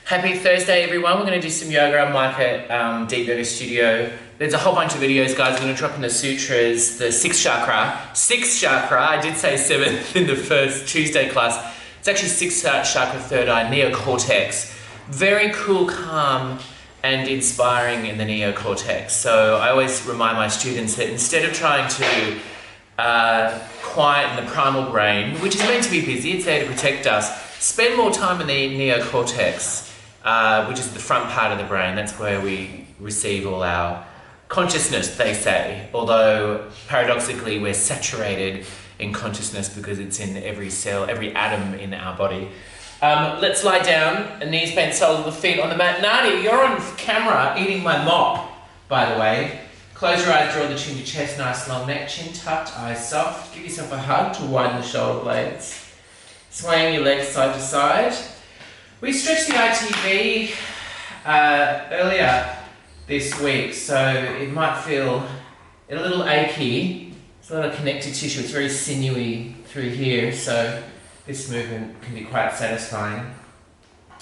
Happy Thursday, everyone. We're going to do some yoga. I'm Mike at Deep Yoga Studio. There's a whole bunch of videos, guys. I'm going to drop in the Sutras, the sixth chakra. Sixth chakra. I did say seventh in the first Tuesday class. It's actually sixth chakra, third eye, neocortex. Very cool, calm, and inspiring in the neocortex. So I always remind my students that instead of trying to quieten the primal brain, which is meant to be busy, it's there to protect us, spend more time in the neocortex. Which is the front part of the brain. That's where we receive all our consciousness, they say. Although, paradoxically, we're saturated in consciousness because it's in every cell, every atom in our body. Let's lie down, knees bent, soles of the feet on the mat. Nadi, you're on camera eating my mop, by the way. Close your eyes, draw the chin to chest, nice long neck, chin tucked, eyes soft. Give yourself a hug to widen the shoulder blades. Swaying your legs side to side. We stretched the ITV earlier this week, so it might feel a little achy. It's a lot of connective tissue. It's very sinewy through here, so this movement can be quite satisfying.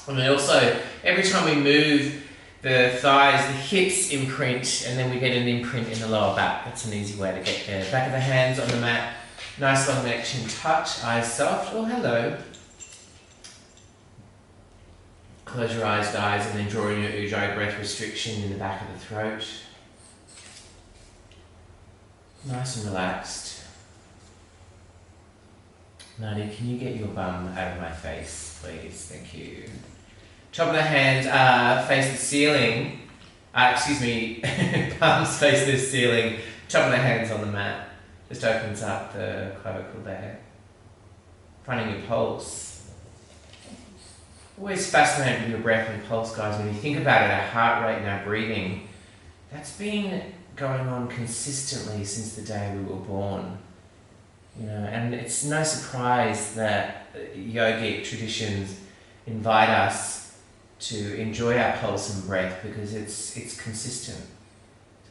And then also, every time we move the thighs, the hips imprint, and then we get an imprint in the lower back. That's an easy way to get there. Back of the hands on the mat, nice long neck, chin tucked, eyes soft. Oh, hello. Close your eyes, guys, and then draw in your Ujjayi breath restriction in the back of the throat. Nice and relaxed. Nadia, can you get your bum out of my face, please? Thank you. Top of the hand, face the ceiling. Palms face the ceiling. Top of the hands on the mat. Just opens up the clavicle there. Finding your pulse. Always fascinated with your breath and pulse, guys. When you think about it, our heart rate and our breathing, that's been going on consistently since the day we were born. You know, and it's no surprise that yogic traditions invite us to enjoy our pulse and breath because it's consistent.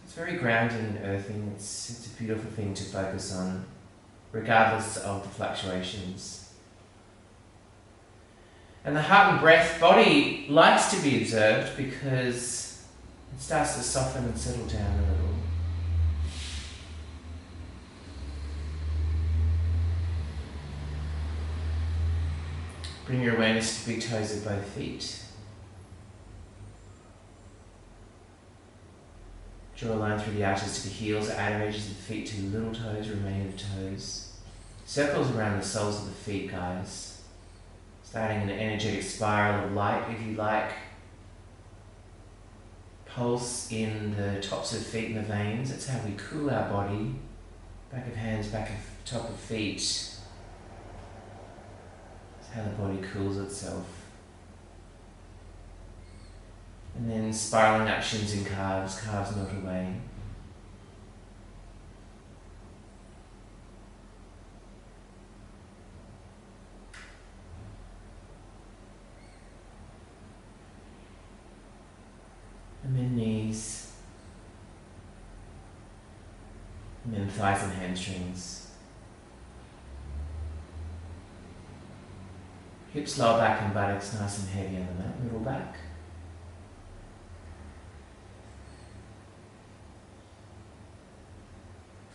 It's very grounding and earthing. It's a beautiful thing to focus on, regardless of the fluctuations. And the heart and breath body likes to be observed because it starts to soften and settle down a little. Bring your awareness to big toes of both feet. Draw a line through the arches to the heels, outer edges of the feet to the little toes, remaining of the toes. Circles around the soles of the feet, guys. Starting an energetic spiral of light, if you like. Pulse in the tops of feet and the veins. That's how we cool our body. Back of hands, back of top of feet. That's how the body cools itself. And then spiraling up shins and calves. Calves melt away. And then knees, and then thighs and hamstrings. Hips, lower back and buttocks nice and heavy on the mat, middle back.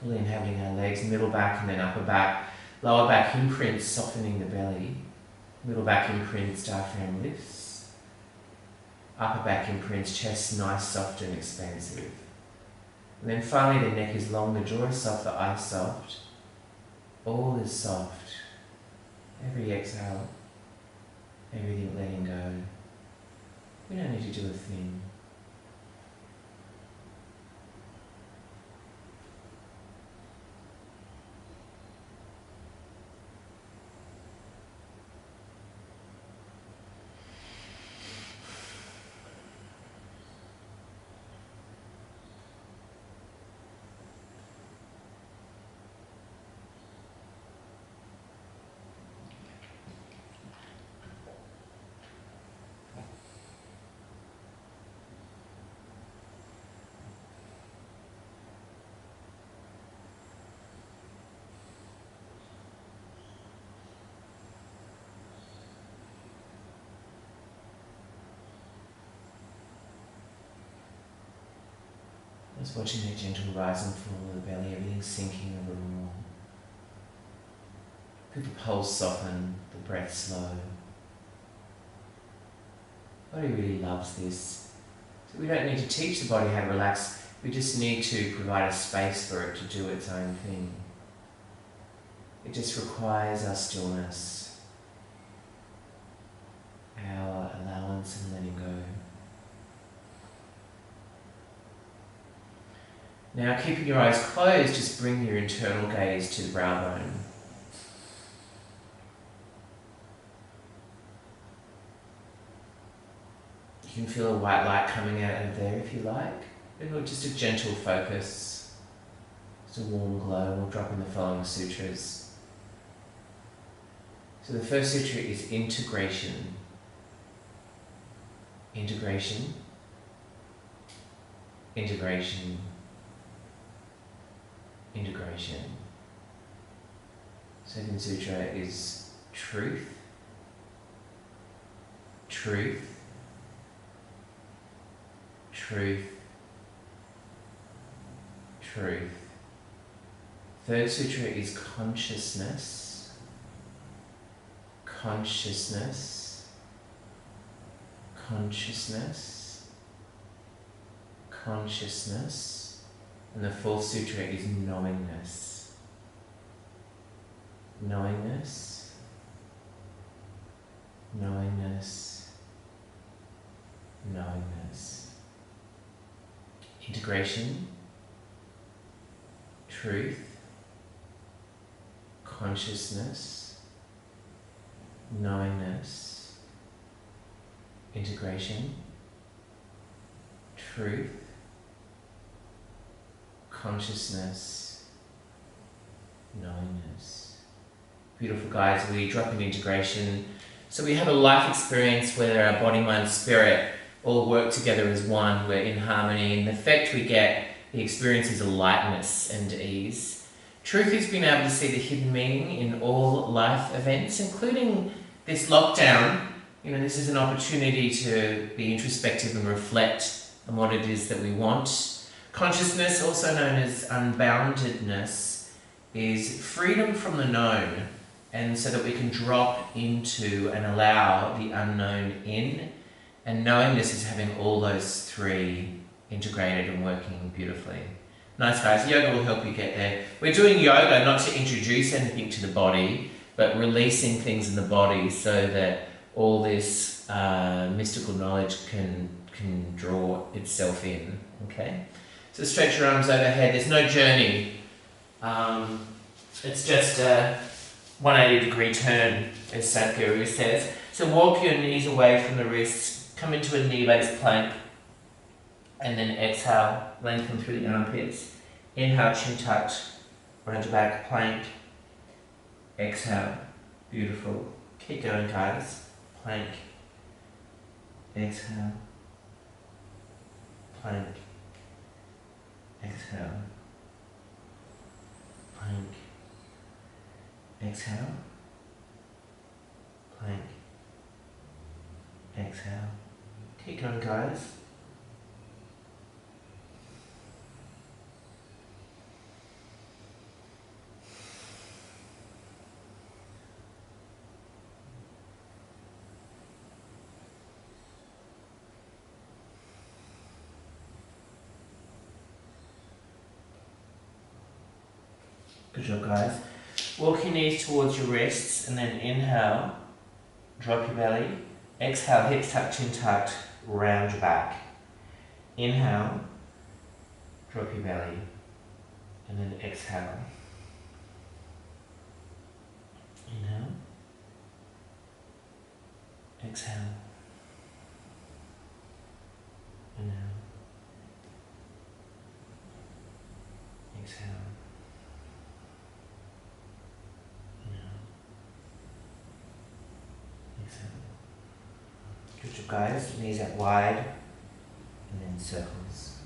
Fully inhabiting our legs, middle back and then upper back. Lower back imprints, softening the belly. Middle back imprints, diaphragm lifts. Upper back imprints, chest nice, soft and expansive. And then finally the neck is long, the jaw is soft, the eyes soft. All is soft. Every exhale, everything letting go. We don't need to do a thing. watching that gentle rise and fall of the belly, everything sinking a little more. Feel the pulse soften, the breath slow. The body really loves this. So we don't need to teach the body how to relax, we just need to provide a space for it to do its own thing. It just requires our stillness, our allowance and letting go. Now, keeping your eyes closed, just bring your internal gaze to the brow bone. You can feel a white light coming out of there if you like. Or just a gentle focus, just a warm glow. We'll drop in the following sutras. So the first sutra is integration. Integration. Integration. Integration. Second sutra is truth. Truth. Truth. Truth. Third sutra is consciousness. Consciousness. Consciousness. Consciousness. And the fourth sutra is knowingness. Knowingness. Knowingness. Knowingness. Integration. Truth, consciousness, knowingness, integration, truth, consciousness, knowingness. Beautiful, guys. We drop in integration. So we have a life experience where our body, mind, spirit all work together as one. We're in harmony, and the effect we get, the experience is a lightness and ease. Truth is being able to see the hidden meaning in all life events, including this lockdown. You know, this is an opportunity to be introspective and reflect on what it is that we want. Consciousness, also known as unboundedness, is freedom from the known, and so that we can drop into and allow the unknown in. And knowingness is having all those three integrated and working beautifully. Nice, guys. Yoga will help you get there. We're doing yoga not to introduce anything to the body, but releasing things in the body so that all this mystical knowledge can draw itself in. Okay? So stretch your arms overhead. There's no journey. It's just a 180-degree turn, as Sadhguru says. So walk your knees away from the wrists. Come into a knee-based plank. And then exhale, lengthen through the armpits. Inhale, chin tucked, round your back, plank. Exhale, beautiful. Keep going, guys. Plank. Exhale. Plank. Exhale. Plank. Exhale. Plank. Exhale. Keep going, guys. Good job, guys. Walk your knees towards your wrists and then inhale, drop your belly. Exhale, hips tucked, chin tucked, round your back. Inhale, drop your belly, and then exhale. Inhale, exhale, inhale, exhale. Good job, guys. Knees out wide and then circles.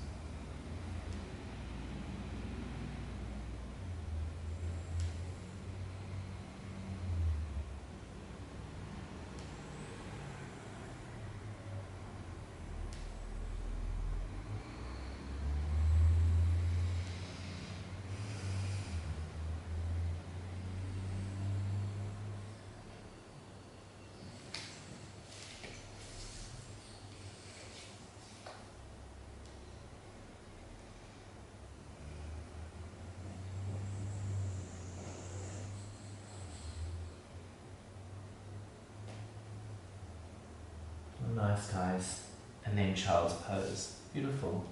Nice, guys. And then child's pose. Beautiful.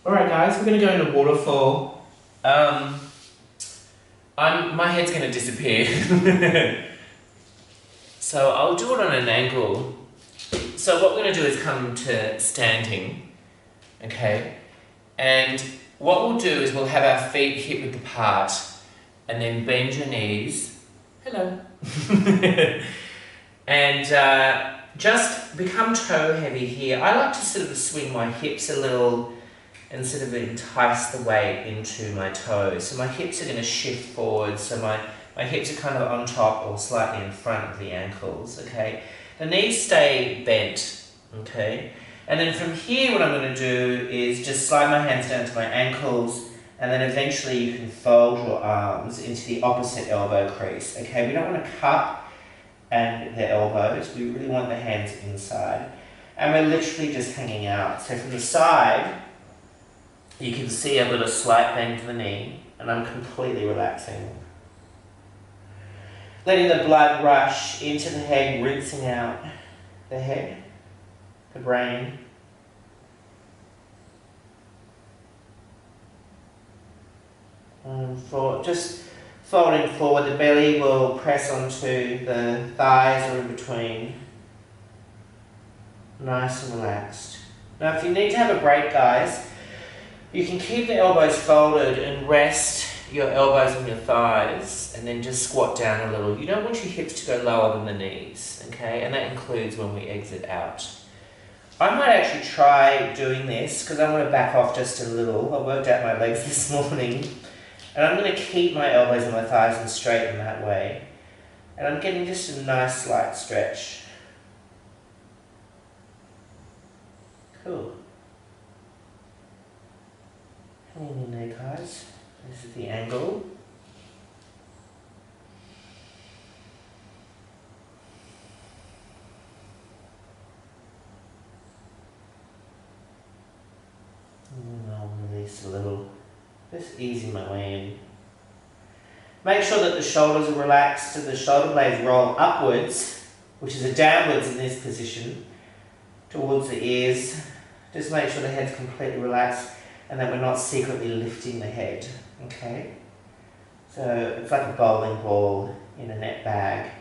Alright guys, we're going to go into waterfall. My head's going to disappear. So I'll do it on an angle. So what we're going to do is come to standing. Okay? And what we'll do is we'll have our feet hip width apart and then bend your knees. Hello. And just become toe heavy here. I like to sort of swing my hips a little and sort of entice the weight into my toes. So my hips are going to shift forward, so my hips are kind of on top or slightly in front of the ankles, okay? The knees stay bent, okay? And then from here what I'm going to do is just slide my hands down to my ankles, and then eventually you can fold your arms into the opposite elbow crease, okay? We don't want to cup and the elbows, we really want the hands inside. And we're literally just hanging out. So from the side, you can see I've got a slight bend to the knee, and I'm completely relaxing. Letting the blood rush into the head, rinsing out the head, the brain. Just folding forward, the belly will press onto the thighs or in between. Nice and relaxed. Now if you need to have a break, guys, you can keep the elbows folded and rest your elbows on your thighs and then just squat down a little. You don't want your hips to go lower than the knees, okay? And that includes when we exit out. I might actually try doing this because I want to back off just a little. I worked out my legs this morning and I'm going to keep my elbows on my thighs and straighten that way. And I'm getting just a nice slight stretch. Cool. Hang in there, guys. This is the angle. And I'll release a little. Just easing my way in. Make sure that the shoulders are relaxed so the shoulder blades roll upwards, which is a downwards in this position, towards the ears. Just make sure the head's completely relaxed and that we're not secretly lifting the head, okay? So it's like a bowling ball in a net bag.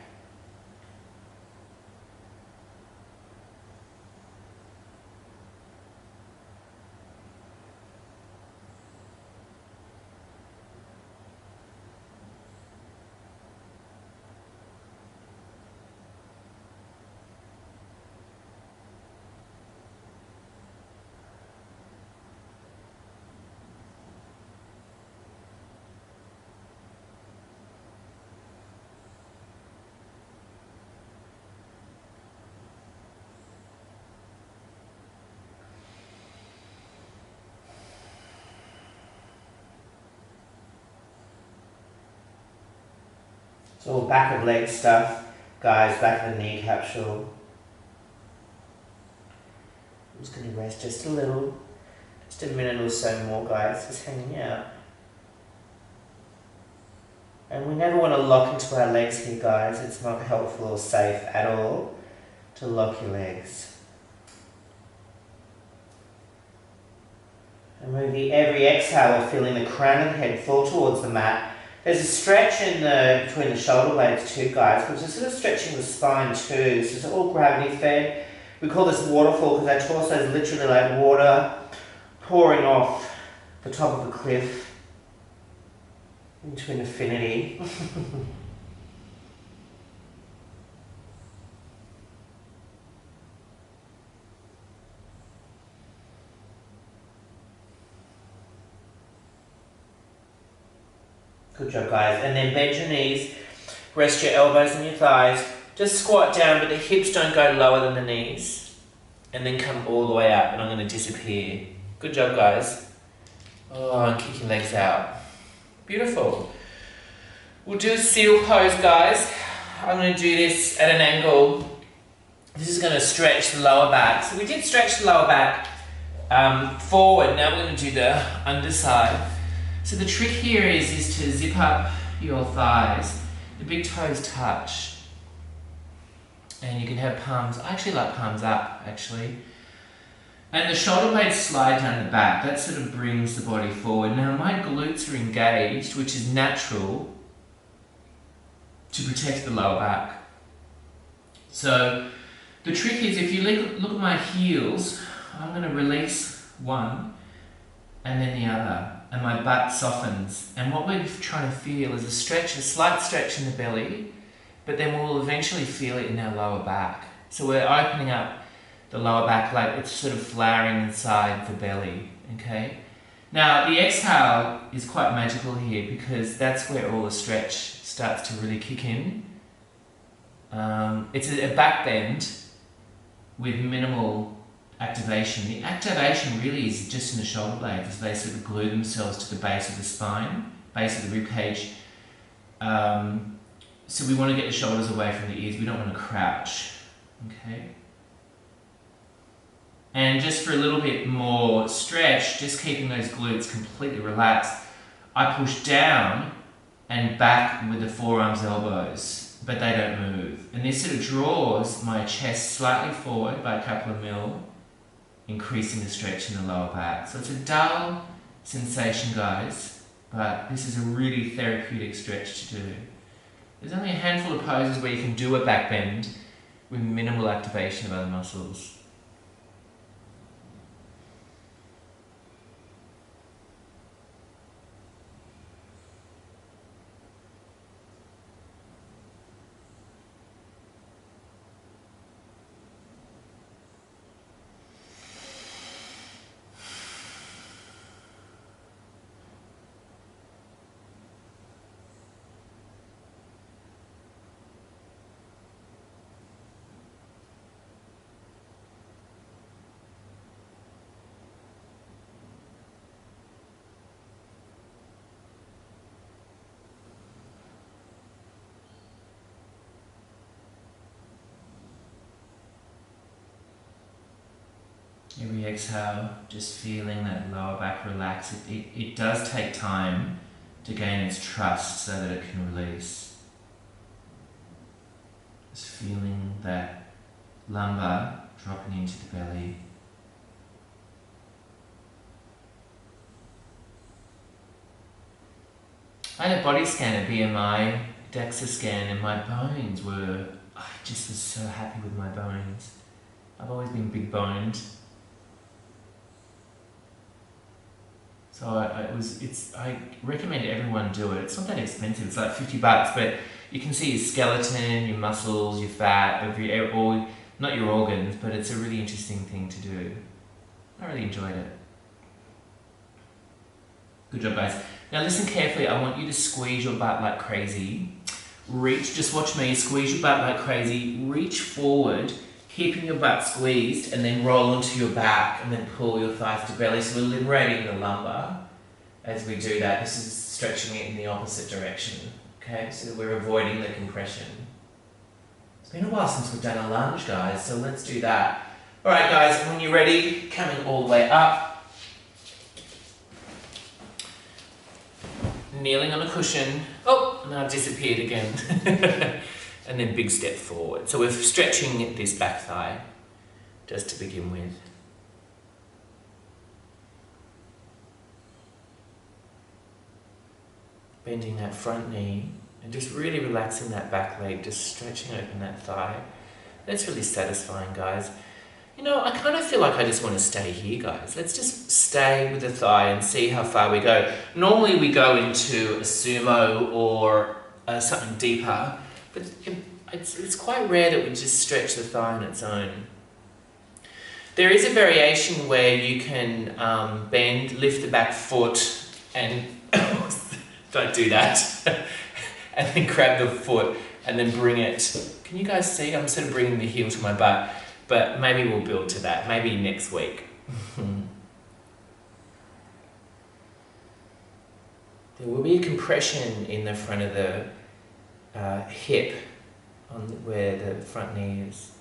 It's all back of leg stuff, guys, back of the knee capsule. I'm just going to rest just a little, just a minute or so more, guys, just hanging out. And we never want to lock into our legs here, guys. It's not helpful or safe at all to lock your legs. And moving every exhale, we're feeling the crown of the head fall towards the mat. There's a stretch in between the shoulder blades too, guys, because we're sort of stretching the spine too. So it's all gravity fed. We call this waterfall because our torso is literally like water pouring off the top of a cliff into an infinity. Good job, guys. And then bend your knees, rest your elbows on your thighs. Just squat down, but the hips don't go lower than the knees. And then come all the way up, and I'm going to disappear. Good job, guys. Oh, and kick your legs out. Beautiful. We'll do a seal pose, guys. I'm going to do this at an angle. This is going to stretch the lower back. So we did stretch the lower back Forward. Now we're going to do the underside. So the trick here is to zip up your thighs. The big toes touch. And you can have palms. I actually like palms up, actually. And the shoulder blades slide down the back. That sort of brings the body forward. Now my glutes are engaged, which is natural to protect the lower back. So the trick is, if you look at my heels, I'm going to release one and then the other, and my butt softens. And what we're trying to feel is a slight stretch in the belly, but then we'll eventually feel it in our lower back. So we're opening up the lower back like it's sort of flowering inside the belly, okay? Now the exhale is quite magical here because that's where all the stretch starts to really kick in. It's a back bend with minimal activation. The activation really is just in the shoulder blades as they sort of glue themselves to the base of the spine, base of the rib cage. So we want to get the shoulders away from the ears. We don't want to crouch, okay? And just for a little bit more stretch, just keeping those glutes completely relaxed, I push down and back with the forearms, elbows, but they don't move. And this sort of draws my chest slightly forward by a couple of mil, increasing the stretch in the lower back. So it's a dull sensation, guys, but this is a really therapeutic stretch to do. There's only a handful of poses where you can do a back bend with minimal activation of other muscles. Every exhale, just feeling that lower back relax. It does take time to gain its trust so that it can release. Just feeling that lumbar dropping into the belly. I had a body scan, a BMI, DEXA scan, and my bones were, I just was so happy with my bones. I've always been big boned. So I recommend everyone do it. It's not that expensive, it's like $50, but you can see your skeleton, your muscles, your fat, not your organs, but it's a really interesting thing to do. I really enjoyed it. Good job, guys. Now listen carefully, I want you to squeeze your butt like crazy. Reach, just watch me, squeeze your butt like crazy, reach forward, keeping your butt squeezed, and then roll onto your back and then pull your thighs to belly. So we're liberating the lumbar as we do that. This is stretching it in the opposite direction, okay? So we're avoiding the compression. It's been a while since we've done a lunge, guys, so let's do that. All right, guys, when you're ready, coming all the way up. Kneeling on a cushion. Oh, now I've disappeared again. And then big step forward. So we're stretching this back thigh, just to begin with. Bending that front knee, and just really relaxing that back leg, just stretching open that thigh. That's really satisfying, guys. You know, I kind of feel like I just want to stay here, guys. Let's just stay with the thigh and see how far we go. Normally we go into a sumo or something deeper, but it's quite rare that we just stretch the thigh on its own. There is a variation where you can bend, lift the back foot, and don't do that, and then grab the foot and then bring it. Can you guys see? I'm sort of bringing the heel to my butt, but maybe we'll build to that, maybe next week. There will be a compression in the front of the hip, on where the front knee is.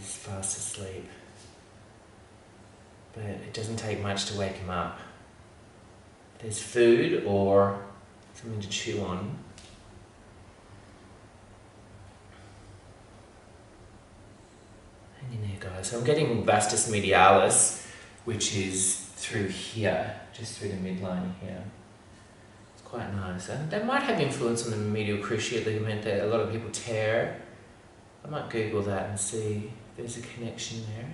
he's fast asleep. But it doesn't take much to wake him up. There's food or something to chew on. Hang in there, guys. So I'm getting vastus medialis, which is through here, just through the midline here. It's quite nice. And that might have influence on the medial cruciate ligament that a lot of people tear. I might Google that and see if there's a connection there.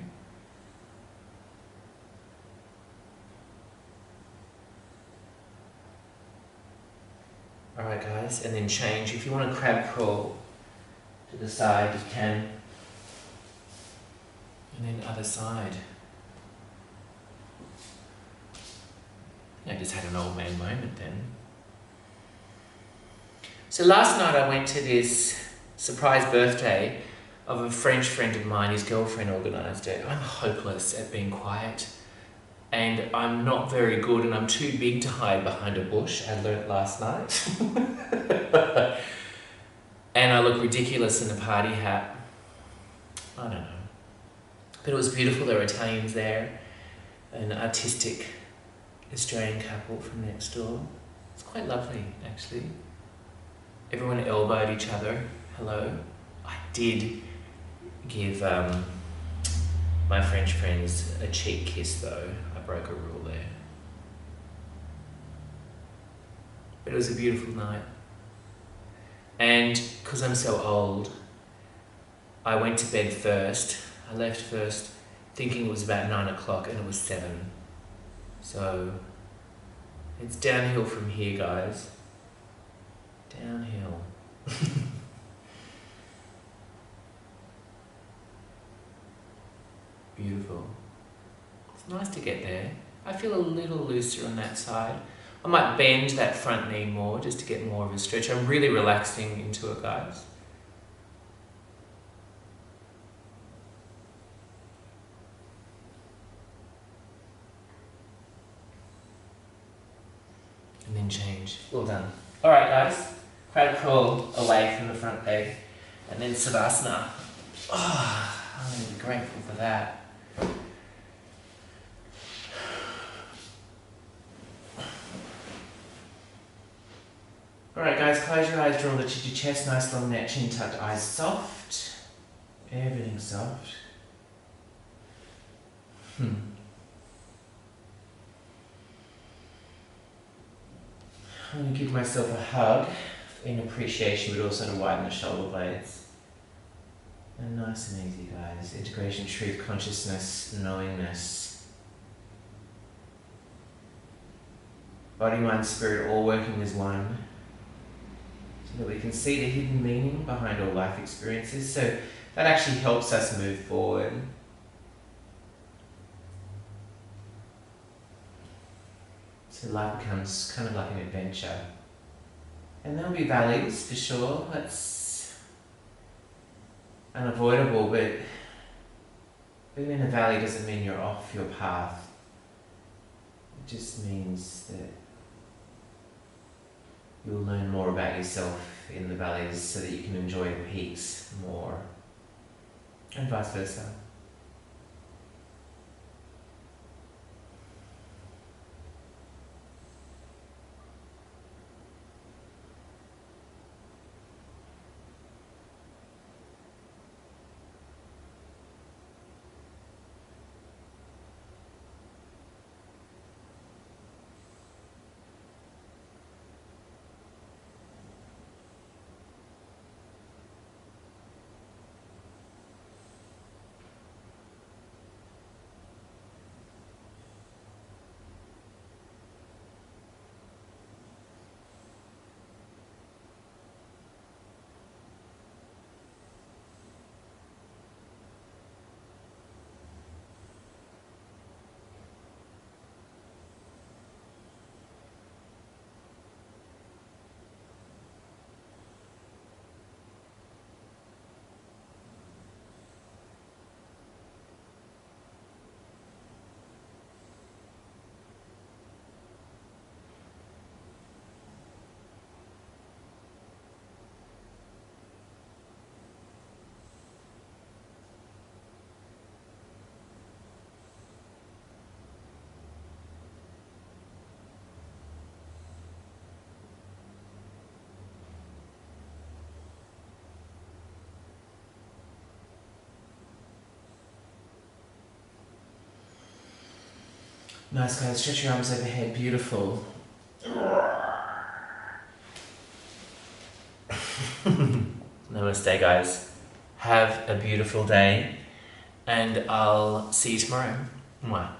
Alright guys, and then change. If you want to crab crawl to the side, you can. And then other side. I just had an old man moment then. So last night I went to this surprise birthday of a French friend of mine. His girlfriend organised it. I'm hopeless at being quiet. And I'm not very good, and I'm too big to hide behind a bush, I learnt last night. And I look ridiculous in a party hat. I don't know. But it was beautiful. There were Italians there, an artistic Australian couple from next door. It's quite lovely, actually. Everyone elbowed each other. Hello. I did give my French friends a cheek kiss, though. I broke a rule there. But it was a beautiful night. And because I'm so old, I went to bed first. I left first thinking it was about 9 o'clock and it was 7. So it's downhill from here, guys. Downhill. Beautiful. It's nice to get there. I feel a little looser on that side. I might bend that front knee more just to get more of a stretch. I'm really relaxing into it, guys. And then change. Well done. Alright guys, crab crawl away from the front leg and then Savasana. Oh, I'm going to be grateful for that. Alright guys, close your eyes, draw the chin to chest, nice long neck, chin tucked, eyes soft. Everything soft. I'm going to give myself a hug in appreciation, but also to widen the shoulder blades. And nice and easy, guys. Integration, truth, consciousness, knowingness. Body, mind, spirit all working as one. So that we can see the hidden meaning behind all life experiences. So that actually helps us move forward. So life becomes kind of like an adventure. And there'll be valleys for sure, that's unavoidable, but being in a valley doesn't mean you're off your path. It just means that you'll learn more about yourself in the valleys so that you can enjoy the peaks more, and vice versa. Nice, guys. Stretch your arms overhead. Beautiful. Namaste, guys. Have a beautiful day, and I'll see you tomorrow. Mwah.